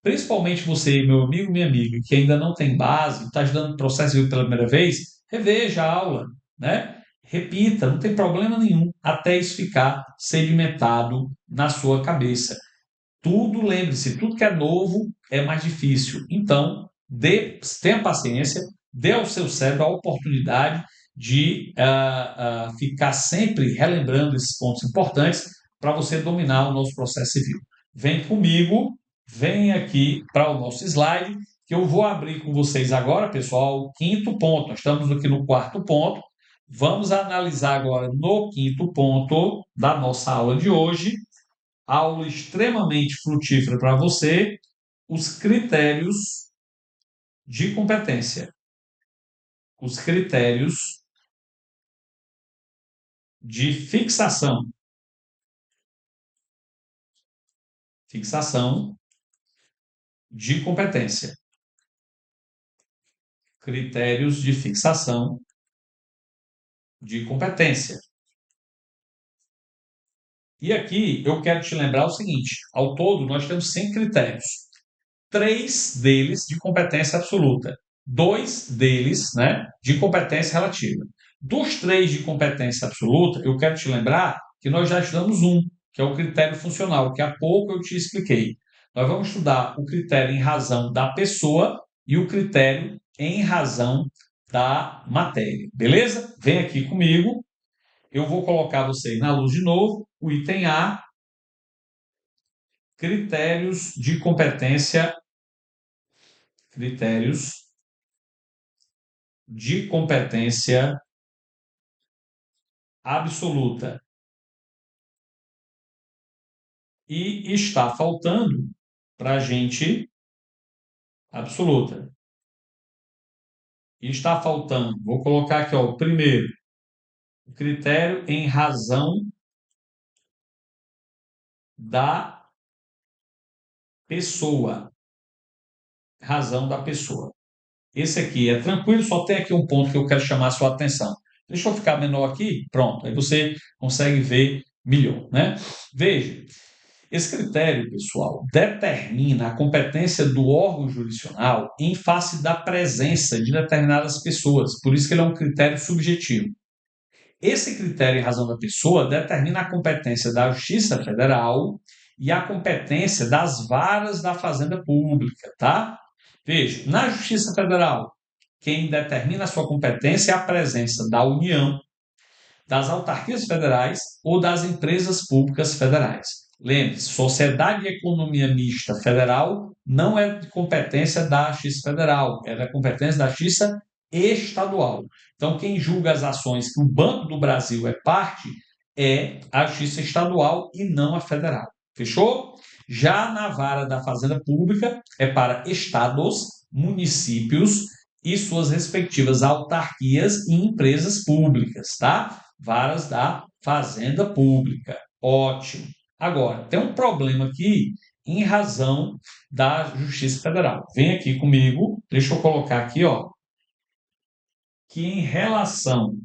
Principalmente você, meu amigo, minha amiga, que ainda não tem base, está estudando processo civil pela primeira vez, reveja a aula, né? Repita, não tem problema nenhum, até isso ficar sedimentado na sua cabeça. Tudo, lembre-se, tudo que é novo é mais difícil. Então, tenha paciência, dê ao seu cérebro a oportunidade de ficar sempre relembrando esses pontos importantes para você dominar o nosso processo civil. Vem comigo, vem aqui para o nosso slide, que eu vou abrir com vocês agora, pessoal, o quinto ponto. Nós estamos aqui no quarto ponto. Vamos analisar agora no quinto ponto da nossa aula de hoje, aula extremamente frutífera para você, os critérios de competência. Os critérios de fixação. Fixação de competência. Critérios de fixação de competência. E aqui eu quero te lembrar o seguinte: ao todo nós temos 100 critérios. 3 deles de competência absoluta, 2 deles, né, de competência relativa. Dos 3 de competência absoluta, eu quero te lembrar que nós já estudamos um, que é o critério funcional, que há pouco eu te expliquei. Nós vamos estudar o critério em razão da pessoa e o critério em razão da matéria, beleza? Vem aqui comigo, eu vou colocar você na luz de novo, o item A, critérios de competência, critérios de competência absoluta. E está faltando para a gente absoluta. E está faltando, vou colocar aqui, ó, o primeiro, o critério em razão da pessoa. Razão da pessoa. Esse aqui é tranquilo, só tem aqui um ponto que eu quero chamar a sua atenção. Deixa eu ficar menor aqui, pronto, aí você consegue ver melhor, né? Veja, esse critério, pessoal, determina a competência do órgão jurisdicional em face da presença de determinadas pessoas, por isso que ele é um critério subjetivo. Esse critério em razão da pessoa determina a competência da Justiça Federal e a competência das varas da Fazenda Pública, tá? Veja, na Justiça Federal, quem determina a sua competência é a presença da União, das autarquias federais ou das empresas públicas federais. Lembre-se, sociedade e economia mista federal não é de competência da Justiça Federal, é da competência da Justiça estadual. Então, quem julga as ações que o Banco do Brasil é parte é a Justiça estadual e não a federal. Fechou? Já na vara da Fazenda Pública é para estados, municípios e suas respectivas autarquias e empresas públicas, tá? Varas da Fazenda Pública. Ótimo. Agora, tem um problema aqui em razão da Justiça Federal. Vem aqui comigo, deixa eu colocar aqui, ó, que em relação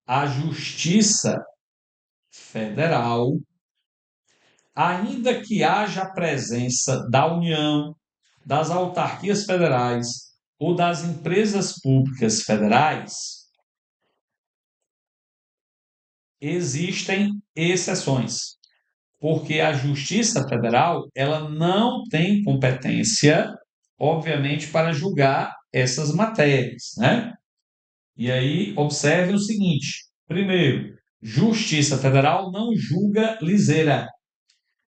à Justiça Federal, ainda que haja a presença da União, das autarquias federais ou das empresas públicas federais, existem exceções, porque a Justiça Federal ela não tem competência, obviamente, para julgar essas matérias, né? E aí observe o seguinte: primeiro, Justiça Federal não julga liseira.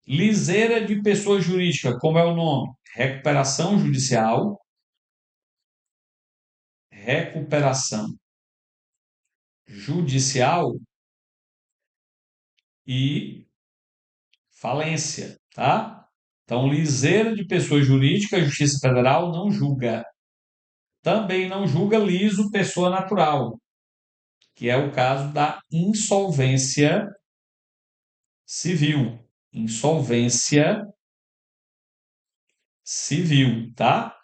Liseira de pessoa jurídica, como é o nome? Recuperação judicial, recuperação judicial e falência, tá? Então, liseira de pessoa jurídica, a Justiça Federal não julga. Também não julga liso pessoa natural, que é o caso da insolvência civil. Insolvência civil, tá?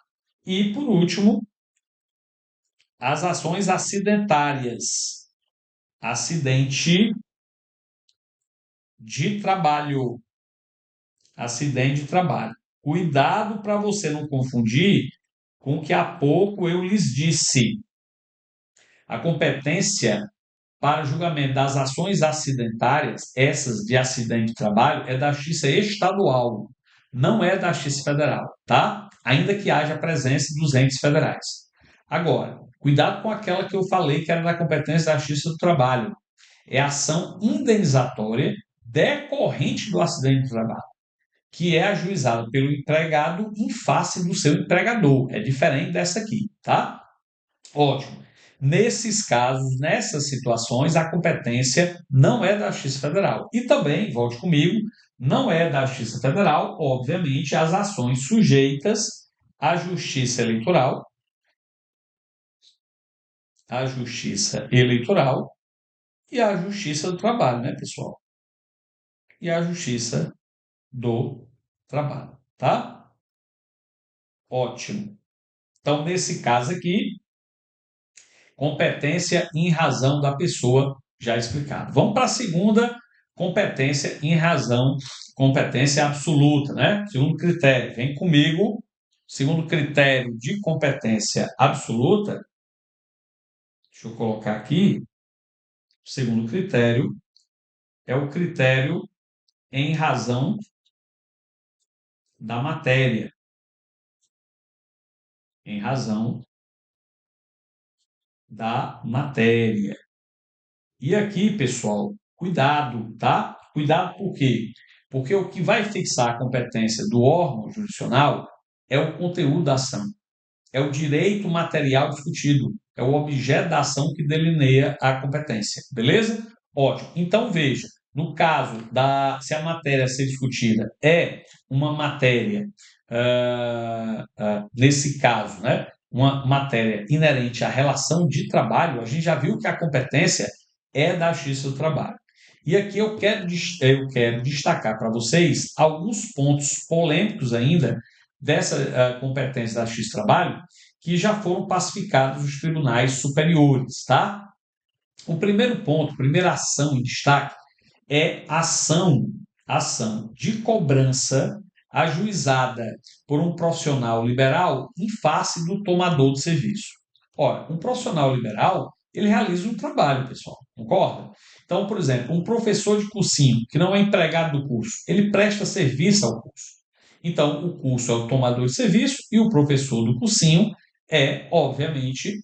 E, por último, as ações acidentárias. Acidente de trabalho. Acidente de trabalho. Cuidado para você não confundir com o que há pouco eu lhes disse. A competência para julgamento das ações acidentárias, essas de acidente de trabalho, é da Justiça Estadual, não é da Justiça Federal, tá? Ainda que haja presença dos entes federais. Agora, cuidado com aquela que eu falei que era da competência da Justiça do Trabalho. É ação indenizatória decorrente do acidente de trabalho, que é ajuizada pelo empregado em face do seu empregador. É diferente dessa aqui, tá? Ótimo. Nesses casos, nessas situações, a competência não é da Justiça Federal. E também, volte comigo, não é da Justiça Federal, obviamente, as ações sujeitas à Justiça Eleitoral, à Justiça Eleitoral e à Justiça do Trabalho, né, pessoal? E à Justiça do Trabalho, tá? Ótimo. Então, nesse caso aqui, competência em razão da pessoa, já explicado. Vamos para a segunda, competência em razão, competência absoluta, né? Segundo critério, vem comigo. Segundo critério de competência absoluta, deixa eu colocar aqui, o segundo critério é o critério em razão da matéria, em razão da matéria. E aqui, pessoal, cuidado, tá? Cuidado por quê? Porque o que vai fixar a competência do órgão jurisdicional é o conteúdo da ação, é o direito material discutido, é o objeto da ação que delineia a competência, beleza? Ótimo. Então, veja, no caso se a matéria a ser discutida é uma matéria, nesse caso, né, uma matéria inerente à relação de trabalho, a gente já viu que a competência é da Justiça do Trabalho. E aqui eu quero destacar para vocês alguns pontos polêmicos ainda dessa competência da Justiça do Trabalho que já foram pacificados nos tribunais superiores, tá? O primeiro ponto, primeira ação em destaque é ação de cobrança ajuizada por um profissional liberal em face do tomador de serviço. Ora, um profissional liberal, ele realiza um trabalho, pessoal, concorda? Então, por exemplo, um professor de cursinho, que não é empregado do curso, ele presta serviço ao curso. Então, o curso é o tomador de serviço e o professor do cursinho é, obviamente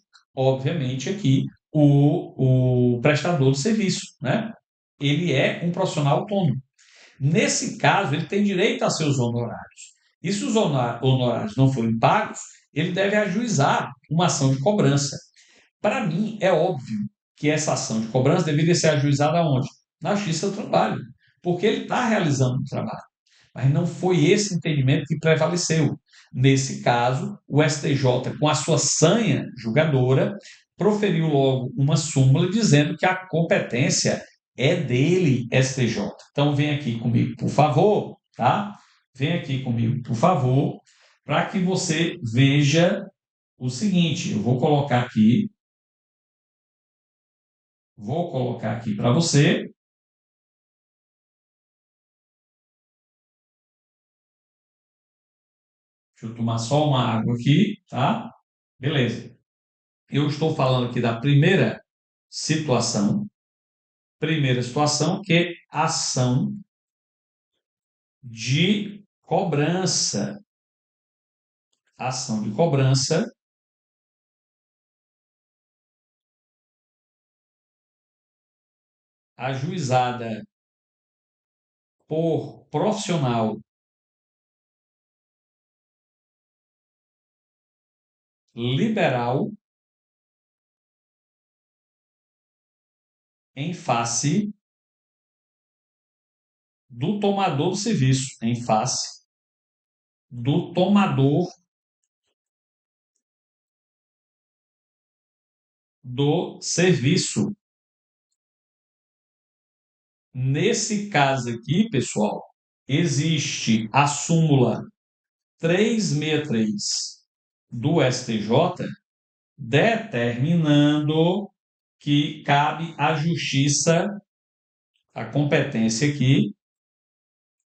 aqui, o prestador de serviço, né? Ele é um profissional autônomo. Nesse caso, ele tem direito a seus honorários. E se os honorários não forem pagos, ele deve ajuizar uma ação de cobrança. Para mim, é óbvio que essa ação de cobrança deveria ser ajuizada onde? Na Justiça do Trabalho, porque ele está realizando o trabalho. Mas não foi esse entendimento que prevaleceu. Nesse caso, o STJ, com a sua sanha julgadora, proferiu logo uma súmula dizendo que a competência é dele, STJ. Então, vem aqui comigo, por favor, tá? Vem aqui comigo, por favor, para que você veja o seguinte. Eu vou colocar aqui para você. Deixa eu tomar só uma água aqui, tá? Beleza. Eu estou falando aqui da situação, primeira situação, que é ação de cobrança. Ação de cobrança ajuizada por profissional liberal em face do tomador do serviço, em face do tomador do serviço. Nesse caso aqui, pessoal, existe a súmula 363 do STJ determinando que cabe à justiça a competência aqui,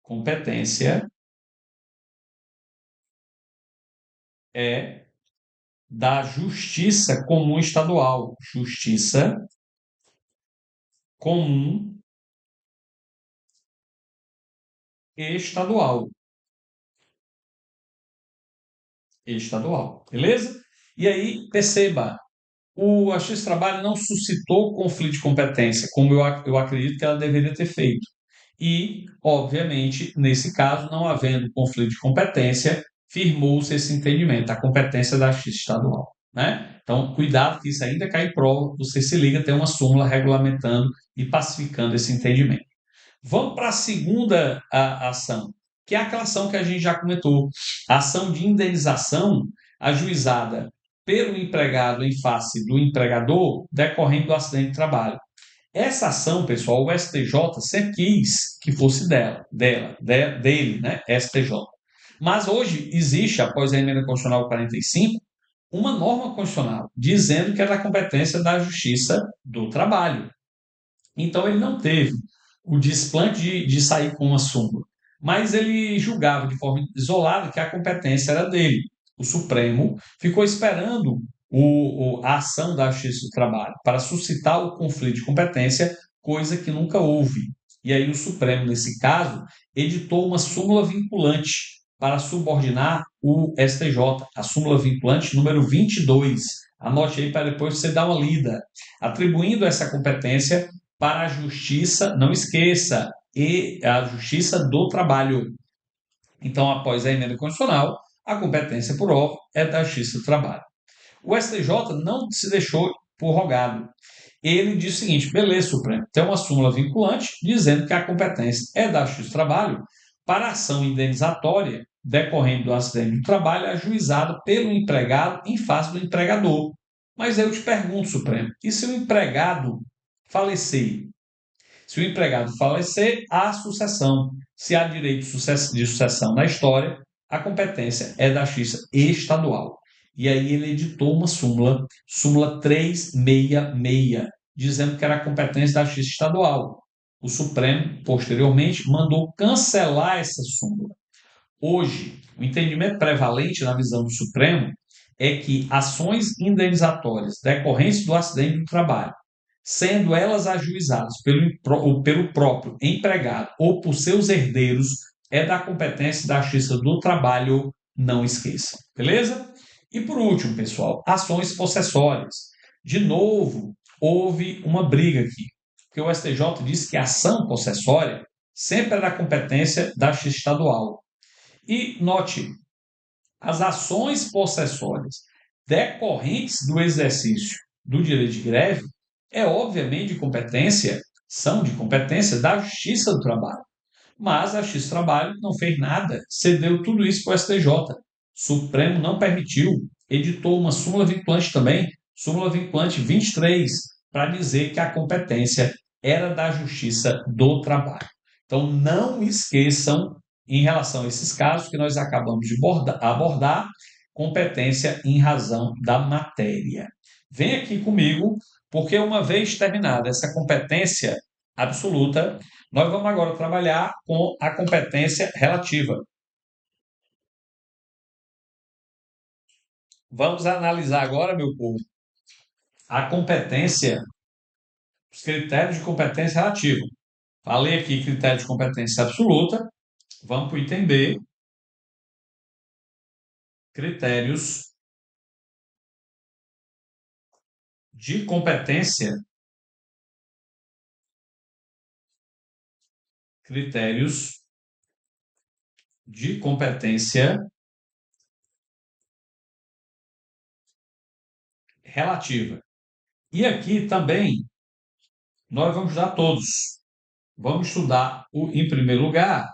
competência é da Justiça Comum Estadual. Justiça Comum Estadual. Estadual, beleza? E aí, perceba, a Justiça do Trabalho não suscitou conflito de competência, como eu acredito que ela deveria ter feito. E, obviamente, nesse caso, não havendo conflito de competência, firmou-se esse entendimento, a competência da Justiça Estadual. Né? Então, cuidado que isso ainda cai em prova, você se liga, tem uma súmula regulamentando e pacificando esse entendimento. Vamos para a segunda ação, que é aquela ação que a gente já comentou, a ação de indenização ajuizada pelo empregado em face do empregador decorrendo do acidente de trabalho. Essa ação, pessoal, o STJ sempre quis que fosse dele, né? STJ. Mas hoje existe, após a emenda constitucional 45, uma norma constitucional dizendo que é da competência da Justiça do Trabalho. Então ele não teve o desplante de sair com uma súmula, mas ele julgava de forma isolada que a competência era dele. O Supremo ficou esperando a ação da Justiça do Trabalho para suscitar o conflito de competência, coisa que nunca houve. E aí o Supremo, nesse caso, editou uma súmula vinculante para subordinar o STJ, a súmula vinculante número 22. Anote aí para depois você dar uma lida, atribuindo essa competência para a justiça, não esqueça, e a justiça do trabalho. Então, após a emenda constitucional, a competência por óbvio é da justiça do trabalho. O STJ não se deixou prorrogado. Ele disse o seguinte: beleza, Supremo, tem uma súmula vinculante dizendo que a competência é da justiça do trabalho para a ação indenizatória decorrendo do acidente do trabalho ajuizada pelo empregado em face do empregador. Mas eu te pergunto, Supremo, e se o empregado falecer? Se o empregado falecer, há sucessão. Se há direito de sucessão na história, a competência é da justiça estadual. E aí ele editou uma súmula, súmula 366, dizendo que era a competência da justiça estadual. O Supremo, posteriormente, mandou cancelar essa súmula. Hoje, o entendimento prevalente na visão do Supremo é que ações indenizatórias decorrentes do acidente do trabalho, sendo elas ajuizadas pelo próprio empregado ou por seus herdeiros, é da competência da Justiça do Trabalho, não esqueçam. Beleza? E por último, pessoal, ações possessórias. De novo, houve uma briga aqui, porque o STJ disse que a ação possessória sempre é da competência da Justiça Estadual. E note, as ações possessórias decorrentes do exercício do direito de greve obviamente de competência, são de competência da Justiça do Trabalho. Mas a Justiça do Trabalho não fez nada, cedeu tudo isso para o STJ. O Supremo não permitiu, editou uma súmula vinculante também, súmula vinculante 23, para dizer que a competência era da Justiça do Trabalho. Então não esqueçam, em relação a esses casos que nós acabamos de abordar, competência em razão da matéria. Vem aqui comigo, porque uma vez terminada essa competência absoluta, nós vamos agora trabalhar com a competência relativa. Vamos analisar agora, meu povo, a competência, os critérios de competência relativa. Falei aqui critério de competência absoluta. Vamos para o item B, critérios de competência, critérios de competência relativa. E aqui também nós vamos dar todos. Vamos estudar, em primeiro lugar,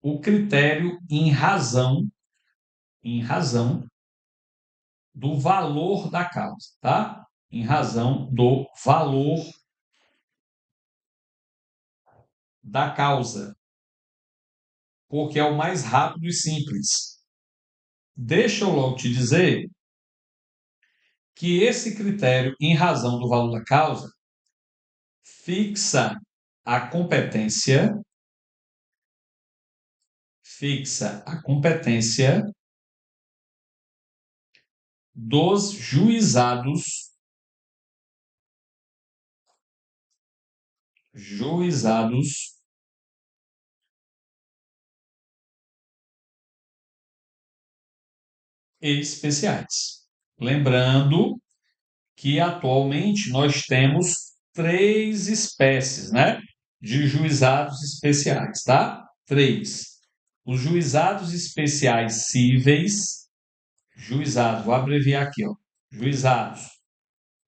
o critério em razão do valor da causa, tá? Em razão do valor da causa, porque é o mais rápido e simples. Deixa eu logo te dizer que esse critério, em razão do valor da causa, fixa a competência, fixa a competência dos juizados especiais. Lembrando que atualmente nós temos três espécies, né, de juizados especiais, tá? Três. Os juizados especiais cíveis, juizados, vou abreviar aqui, ó, juizados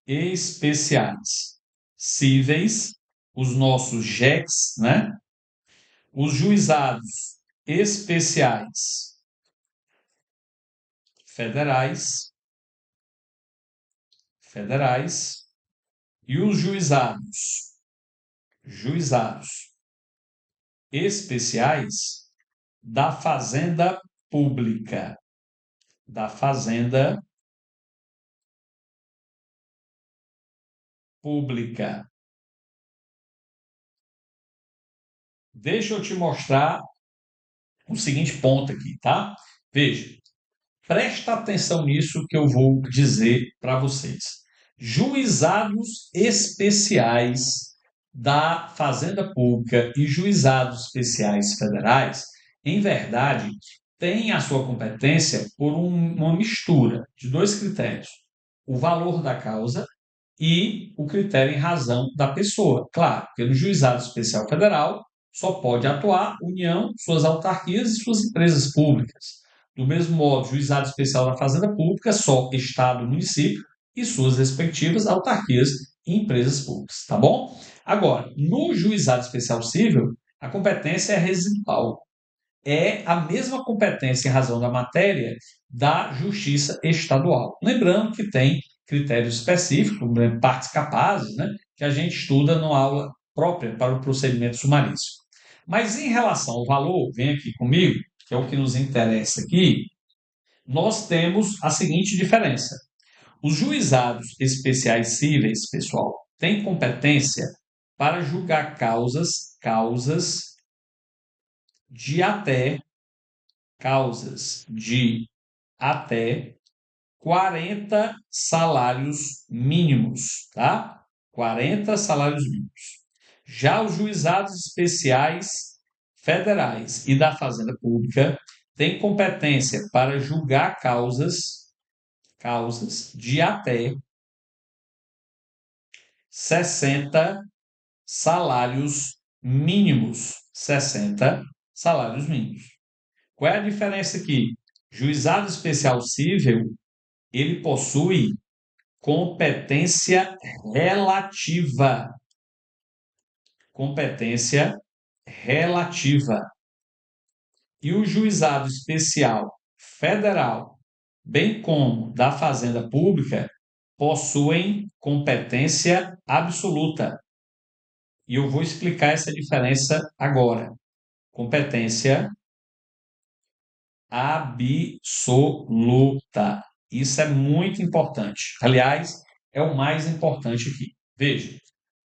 especiais cíveis, os nossos JECs, né? Os juizados especiais federais, e os juizados especiais da Fazenda Pública, da Fazenda Pública. Deixa eu te mostrar o seguinte ponto aqui, tá? Veja, presta atenção nisso que eu vou dizer para vocês. Juizados especiais da Fazenda Pública e juizados especiais federais, em verdade, têm a sua competência por uma mistura de dois critérios: o valor da causa e o critério em razão da pessoa. Claro, porque no juizado especial federal só pode atuar União, suas autarquias e suas empresas públicas. Do mesmo modo, juizado especial da Fazenda Pública, só Estado, município e suas respectivas autarquias e empresas públicas, tá bom? Agora, no juizado especial civil, a competência é residual. É a mesma competência em razão da matéria da Justiça Estadual. Lembrando que tem critérios específicos, né, partes capazes, né, que a gente estuda numa aula própria para o procedimento sumaríssimo. Mas em relação ao valor, vem aqui comigo, que é o que nos interessa aqui, nós temos a seguinte diferença. Os juizados especiais cíveis, pessoal, têm competência para julgar causas de até causas de até 40 salários mínimos, tá? 40 salários mínimos. Já os juizados especiais federais e da Fazenda Pública têm competência para julgar causas de até 60 salários mínimos. 60 salários mínimos. Qual é a diferença aqui? Juizado especial cível, ele possui competência relativa. Competência relativa. E o juizado especial federal, bem como da Fazenda Pública, possuem competência absoluta. E eu vou explicar essa diferença agora. Competência absoluta. Isso é muito importante. Aliás, é o mais importante aqui. Veja,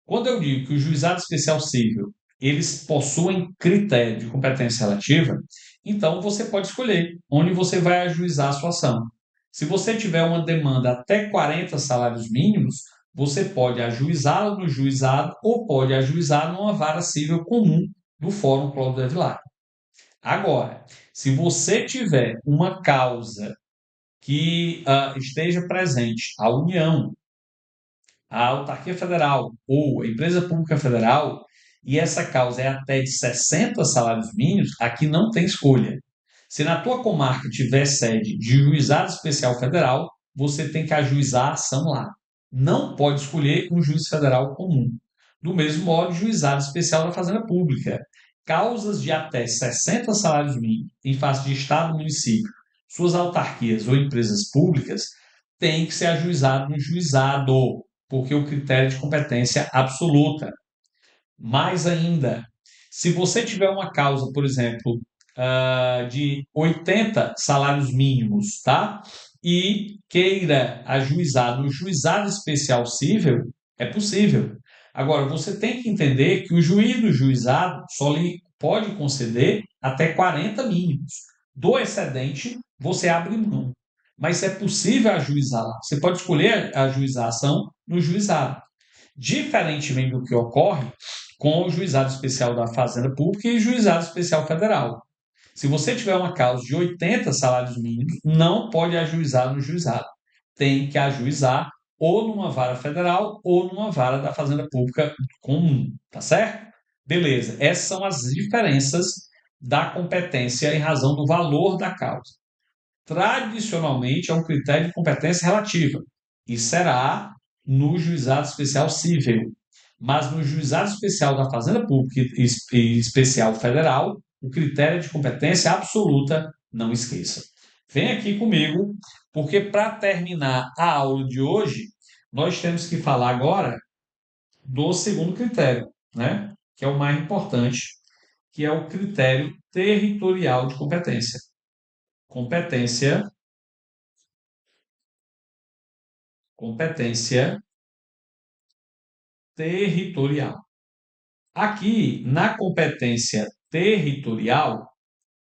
quando eu digo que o juizado especial civil, eles possuem critério de competência relativa, então você pode escolher onde você vai ajuizar a sua ação. Se você tiver uma demanda até 40 salários mínimos, você pode ajuizá-la no juizado ou pode ajuizar numa vara civil comum do Fórum Cláudio Evilar. Agora, se você tiver uma causa que esteja presente a União, a autarquia federal ou a empresa pública federal, e essa causa é até de 60 salários mínimos, aqui não tem escolha. Se na tua comarca tiver sede de juizado especial federal, você tem que ajuizar a ação lá. Não pode escolher um juiz federal comum. Do mesmo modo, juizado especial da Fazenda Pública. Causas de até 60 salários mínimos em face de Estado, município, suas autarquias ou empresas públicas, tem que ser ajuizado no juizado, porque o critério de competência absoluta. Mais ainda, se você tiver uma causa, por exemplo, de 80 salários mínimos, tá? E queira ajuizar no juizado especial cível, é possível. Agora, você tem que entender que o juiz do juizado só lhe pode conceder até 40 mínimos. Do excedente, você abre mão. mas é possível ajuizar lá. Você pode escolher ajuizar a ação no juizado. Diferentemente do que ocorre com o Juizado Especial da Fazenda Pública e o Juizado Especial Federal. Se você tiver uma causa de 80 salários mínimos, não pode ajuizar no juizado. Tem que ajuizar ou numa vara federal ou numa vara da Fazenda Pública comum, tá certo? Beleza. Essas são as diferenças da competência em razão do valor da causa. Tradicionalmente, é um critério de competência relativa e será no juizado especial civil. Mas no juizado especial da Fazenda Pública e especial federal, o critério de competência absoluta, não esqueça. Vem aqui comigo, porque para terminar a aula de hoje, nós temos que falar agora do segundo critério, né? Que é o mais importante, que é o critério territorial de competência. Competência territorial. Aqui, na competência territorial,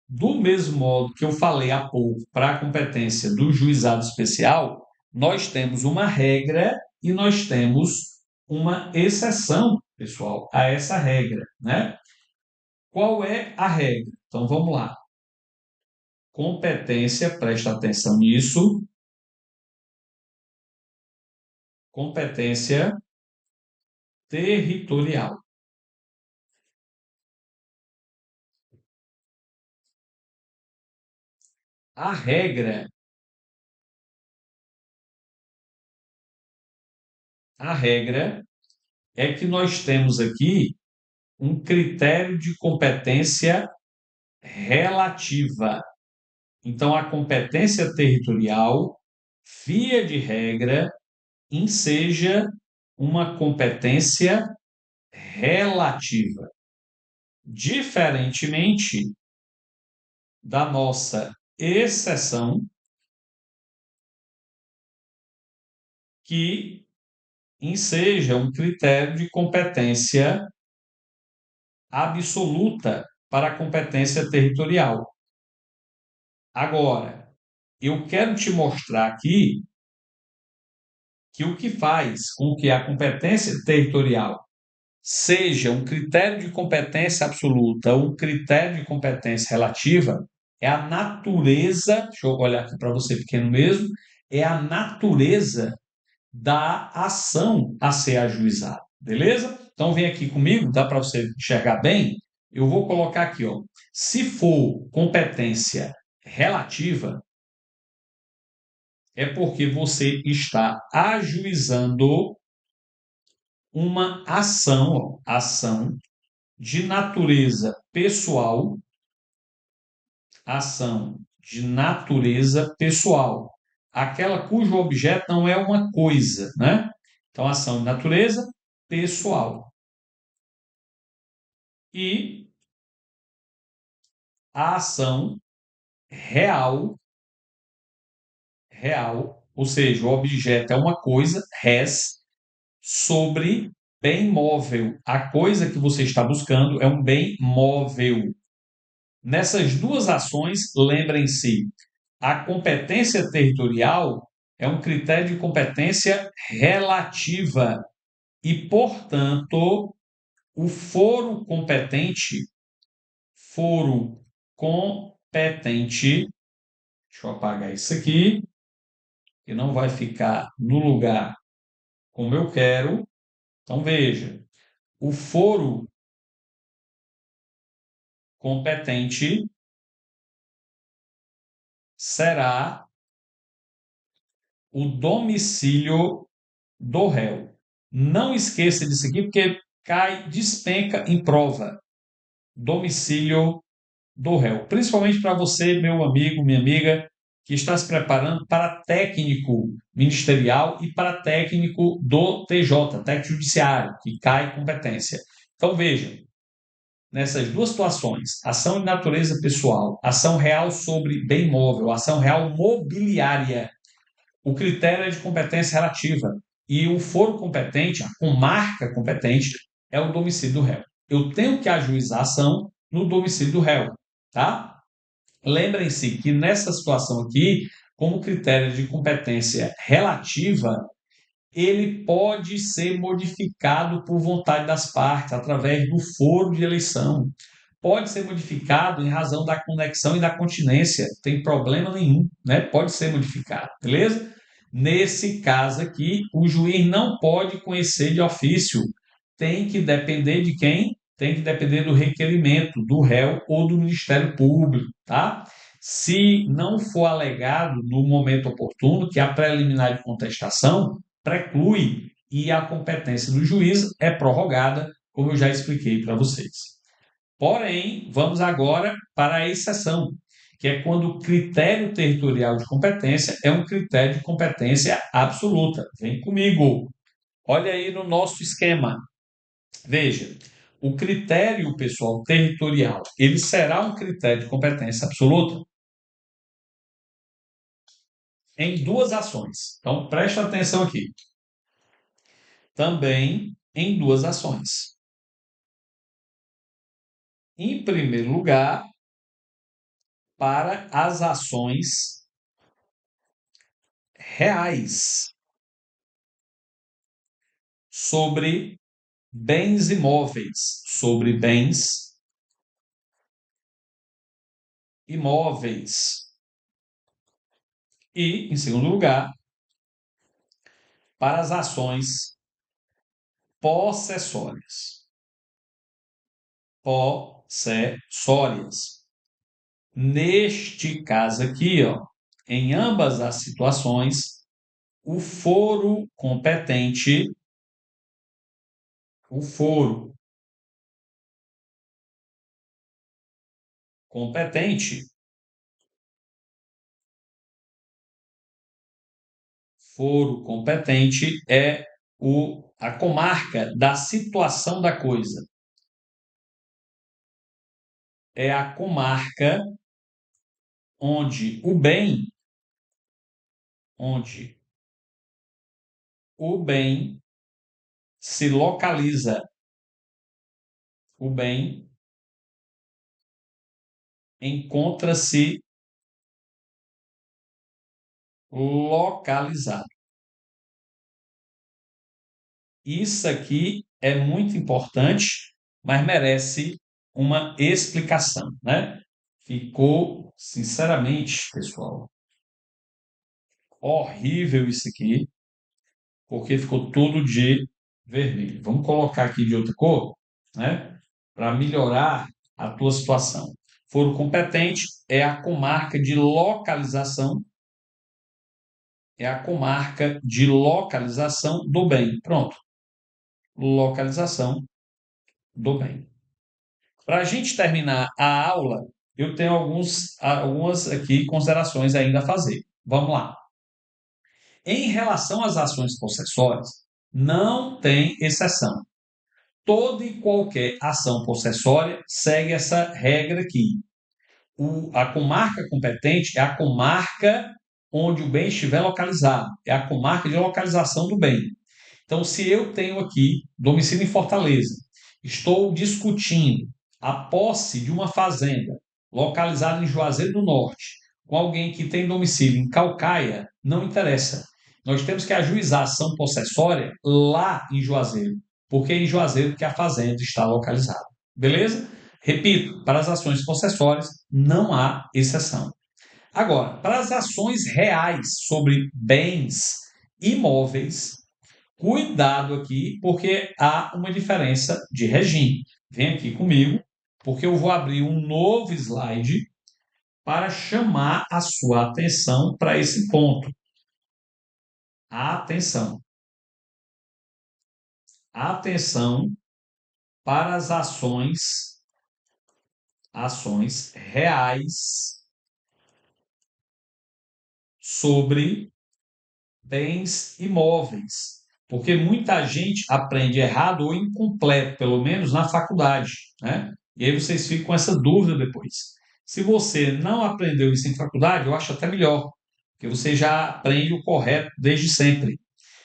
do mesmo modo que eu falei há pouco para a competência do juizado especial, nós temos uma regra e nós temos uma exceção, pessoal, a essa regra, né? Qual é a regra? Então vamos lá. Competência, presta atenção nisso. Competência territorial. A regra, a regra é que nós temos aqui um critério de competência relativa. Então, a competência territorial, via de regra, enseja uma competência relativa. Diferentemente da nossa exceção, que enseja um critério de competência absoluta para a competência territorial. Agora, eu quero te mostrar aqui que o que faz com que a competência territorial seja um critério de competência absoluta ou um critério de competência relativa é a natureza, deixa eu olhar aqui para você pequeno mesmo, é a natureza da ação a ser ajuizada, beleza? Então vem aqui comigo, dá para você enxergar bem? Eu vou colocar aqui, ó, se for competência relativa, é porque você está ajuizando uma ação, ação de natureza pessoal, ação de natureza pessoal, aquela cujo objeto não é uma coisa, né? Então, ação de natureza pessoal. E a ação real, ou seja, o objeto é uma coisa, res, sobre bem móvel. A coisa que você está buscando é um bem móvel. Nessas duas ações, lembrem-se, a competência territorial é um critério de competência relativa e, portanto, o foro competente, deixa eu apagar isso aqui, que não vai ficar no lugar como eu quero. Então, veja, o foro competente será o domicílio do réu. Não esqueça disso aqui, porque cai, despenca em prova. Domicílio do réu. Principalmente para você, meu amigo, minha amiga, que está se preparando para técnico ministerial e para técnico do TJ, técnico judiciário, que cai competência. Então, veja, nessas duas situações, ação de natureza pessoal, ação real sobre bem móvel, ação real mobiliária, o critério é de competência relativa e o foro competente, a comarca competente, é o domicílio do réu. Eu tenho que ajuizar a ação no domicílio do réu, tá? Lembrem-se que nessa situação aqui, como critério de competência relativa, ele pode ser modificado por vontade das partes, através do foro de eleição. Pode ser modificado em razão da conexão e da continência, não tem problema nenhum, né? Pode ser modificado, beleza? Nesse caso aqui, o juiz não pode conhecer de ofício, tem que depender de quem? Tem que depender do requerimento do réu ou do Ministério Público, tá? Se não for alegado no momento oportuno, que a preliminar de contestação preclui e a competência do juiz é prorrogada, como eu já expliquei para vocês. Porém, vamos agora para a exceção, que é quando o critério territorial de competência é um critério de competência absoluta. Vem comigo. Olha aí no nosso esquema. Veja, o critério, pessoal, territorial, ele será um critério de competência absoluta em duas ações. Então, preste atenção aqui. Também em duas ações. Em primeiro lugar, para as ações reais sobre bens imóveis, sobre bens imóveis. E, em segundo lugar, para as ações possessórias. Possessórias. Neste caso aqui, ó, em ambas as situações, o foro competente, o foro competente, foro competente é a comarca da situação da coisa. É a comarca onde onde o bem se localiza. O bem encontra-se localizado. Isso aqui é muito importante, mas merece uma explicação, né? Ficou, sinceramente, pessoal, horrível isso aqui, porque ficou tudo de vermelho. Vamos colocar aqui de outra cor, né? Para melhorar a tua situação. Foro competente é a comarca de localização, é a comarca de localização do bem. Pronto. Localização do bem. Para a gente terminar a aula, eu tenho algumas aqui considerações ainda a fazer. Vamos lá. Em relação às ações possessórias, não tem exceção. Toda e qualquer ação possessória segue essa regra aqui. A comarca competente é a comarca onde o bem estiver localizado, é a comarca de localização do bem. Então, se eu tenho aqui domicílio em Fortaleza, estou discutindo a posse de uma fazenda localizada em Juazeiro do Norte, com alguém que tem domicílio em Caucaia, não interessa. Nós temos que ajuizar a ação possessória lá em Juazeiro, porque é em Juazeiro que a fazenda está localizada. Beleza? Repito, para as ações possessórias não há exceção. Agora, para as ações reais sobre bens imóveis, cuidado aqui, porque há uma diferença de regime. Vem aqui comigo, porque eu vou abrir um novo slide para chamar a sua atenção para esse ponto. Atenção. Atenção para as ações reais sobre bens imóveis. Porque muita gente aprende errado ou incompleto, pelo menos na faculdade, né? E aí vocês ficam com essa dúvida depois. Se você não aprendeu isso em faculdade, eu acho até melhor, porque você já aprende o correto desde sempre.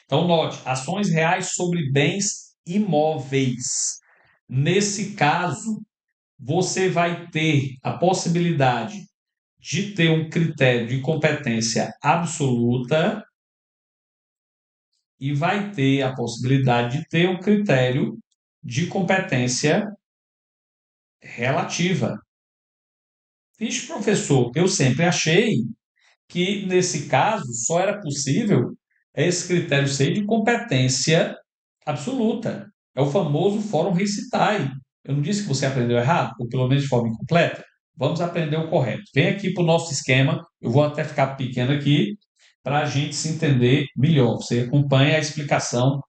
Então, note, ações reais sobre bens imóveis. Nesse caso, você vai ter a possibilidade de ter um critério de competência absoluta e vai ter a possibilidade de ter um critério de competência relativa. Vixe, professor, eu sempre achei que nesse caso só era possível esse critério ser de competência absoluta. É o famoso fórum Recitae. Eu não disse que você aprendeu errado, ou pelo menos de forma incompleta? Vamos aprender o correto. Vem aqui para o nosso esquema, eu vou até ficar pequeno aqui, para a gente se entender melhor. Você acompanha a explicação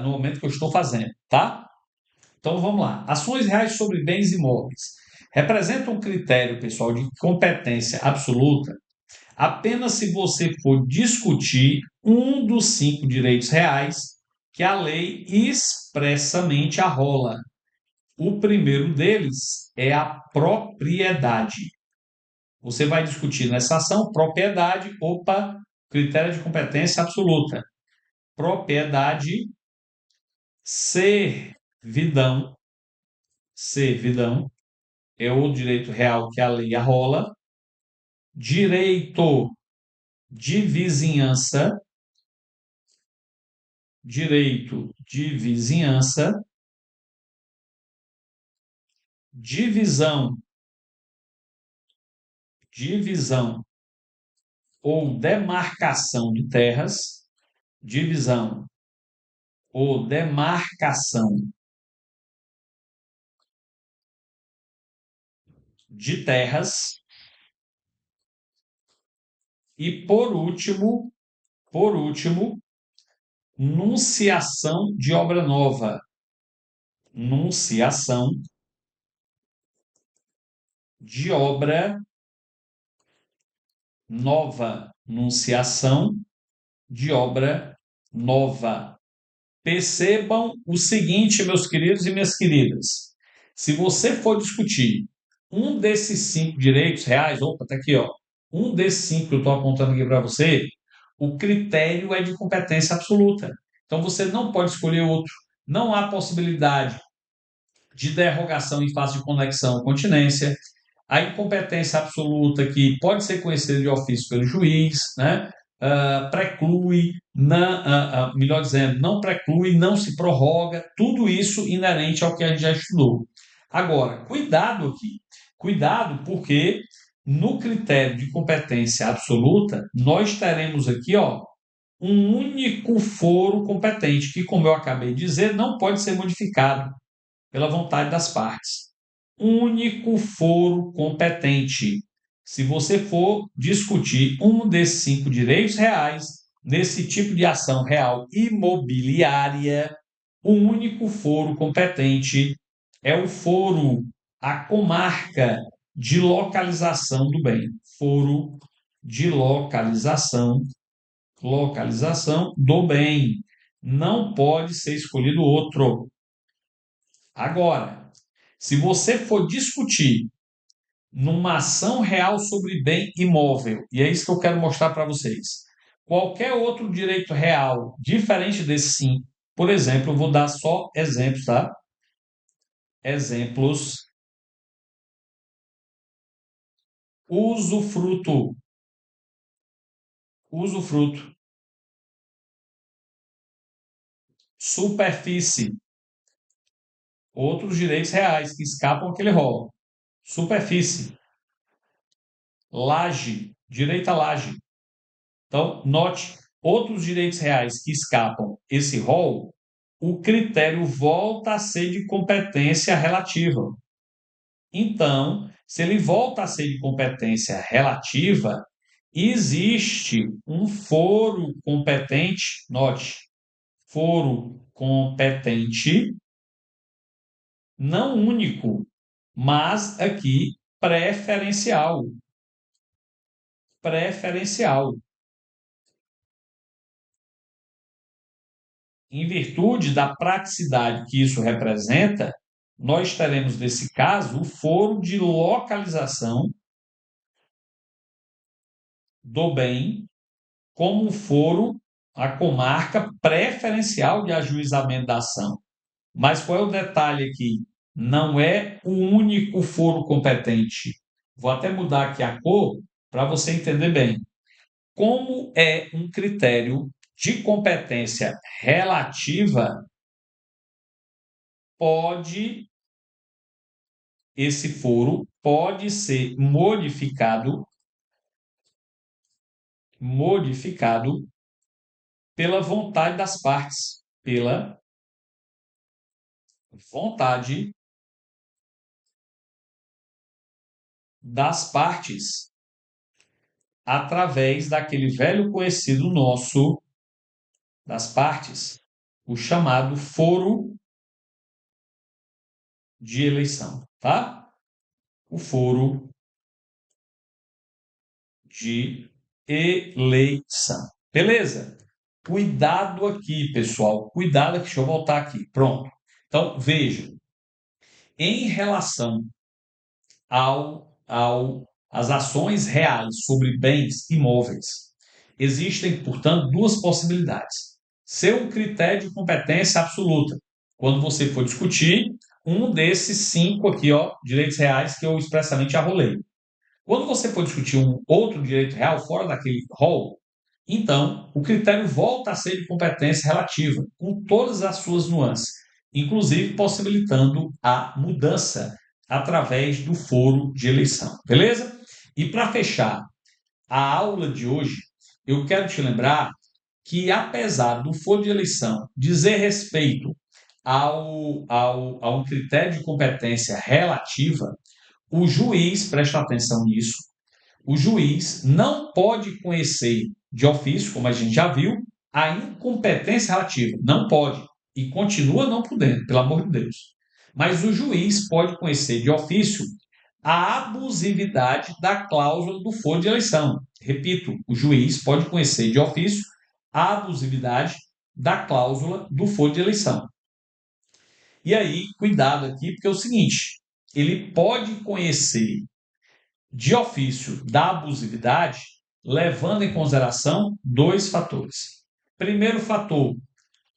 no momento que eu estou fazendo, tá? Então vamos lá. Ações reais sobre bens imóveis representam um critério, pessoal, de competência absoluta apenas se você for discutir um dos 5 direitos reais que a lei expressamente arrola. O primeiro deles é a propriedade. Você vai discutir nessa ação propriedade, opa, critério de competência absoluta. Propriedade, servidão, servidão é o direito real que a lei arrola. Direito de vizinhança, direito de vizinhança, divisão, divisão ou demarcação de terras, divisão ou demarcação de terras e por último, nunciação de obra nova, nunciação de obra nova, nunciação de obra nova. Percebam o seguinte, meus queridos e minhas queridas. Se você for discutir um desses 5 direitos reais, opa, tá aqui, ó. Um desses 5 que eu estou apontando aqui para você, o critério é de competência absoluta. Então você não pode escolher outro. Não há possibilidade de derrogação em fase de conexão ou continência. A incompetência absoluta, que pode ser conhecida de ofício pelo juiz, né? Preclui, melhor dizendo, não preclui, não se prorroga, tudo isso inerente ao que a gente já estudou. Agora, cuidado aqui, cuidado porque no critério de competência absoluta, nós teremos aqui, ó, um único foro competente, que, como eu acabei de dizer, não pode ser modificado pela vontade das partes. Único foro competente. Se você for discutir um desses 5 direitos reais, nesse tipo de ação real imobiliária, o único foro competente é o foro, a comarca de localização do bem. Foro de localização do bem. Não pode ser escolhido outro. Agora, se você for discutir numa ação real sobre bem imóvel, e é isso que eu quero mostrar para vocês, qualquer outro direito real diferente desse sim, por exemplo, eu vou dar só exemplos, tá? Exemplos. Usufruto, usufruto. Superfície, outros direitos reais que escapam aquele rol. Superfície. Laje, direito à laje. Então, note, outros direitos reais que escapam esse rol, o critério volta a ser de competência relativa. Então, se ele volta a ser de competência relativa, existe um foro competente, note, foro competente, não único, mas aqui preferencial. Preferencial. Em virtude da praticidade que isso representa, nós teremos, nesse caso, o foro de localização do bem como um foro, a comarca preferencial de ajuizamento da ação. Mas qual é o detalhe aqui? Não é o único foro competente. Vou até mudar aqui a cor para você entender bem. Como é um critério de competência relativa, pode esse foro pode ser modificado pela vontade das partes, pela vontade das partes, através daquele velho conhecido nosso das partes, o chamado foro de eleição, tá? O foro de eleição. Beleza? Cuidado aqui, pessoal. Cuidado aqui, deixa eu voltar aqui. Pronto. Então, veja, em relação às ações reais sobre bens imóveis, existem, portanto, duas possibilidades. Ser um critério de competência absoluta, quando você for discutir um desses cinco aqui, ó, direitos reais que eu expressamente arrolei. Quando você for discutir um outro direito real fora daquele rol, então o critério volta a ser de competência relativa, com todas as suas nuances, inclusive possibilitando a mudança através do foro de eleição. Beleza? E para fechar a aula de hoje, eu quero te lembrar que, apesar do foro de eleição dizer respeito a um critério de competência relativa, o juiz, presta atenção nisso, o juiz não pode conhecer de ofício, como a gente já viu, a incompetência relativa. Não pode. E continua não podendo, pelo amor de Deus. Mas o juiz pode conhecer de ofício a abusividade da cláusula do foro de eleição. Repito, o juiz pode conhecer de ofício a abusividade da cláusula do foro de eleição. E aí, cuidado aqui, porque é o seguinte: ele pode conhecer de ofício da abusividade, levando em consideração dois fatores. Primeiro fator,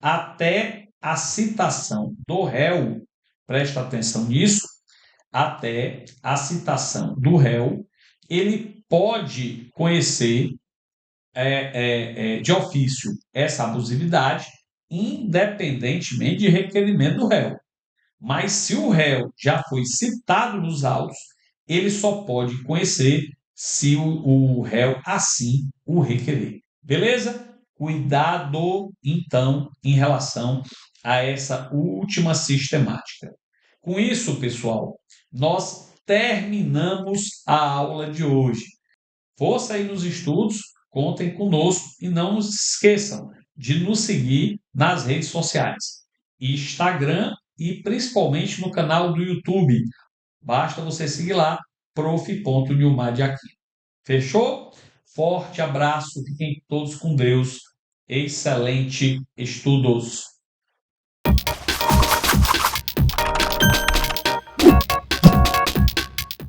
até a citação do réu, presta atenção nisso, até a citação do réu, ele pode conhecer de ofício essa abusividade, independentemente de requerimento do réu. Mas se o réu já foi citado nos autos, ele só pode conhecer se o réu assim o requerer. Beleza? Cuidado, então, em relação a essa última sistemática. Com isso, pessoal, nós terminamos a aula de hoje. Força aí nos estudos, contem conosco e não nos esqueçam de nos seguir nas redes sociais, Instagram e principalmente no canal do YouTube. Basta você seguir lá, prof.nilmar de Aquino. Fechou? Forte abraço, fiquem todos com Deus. Excelente estudos.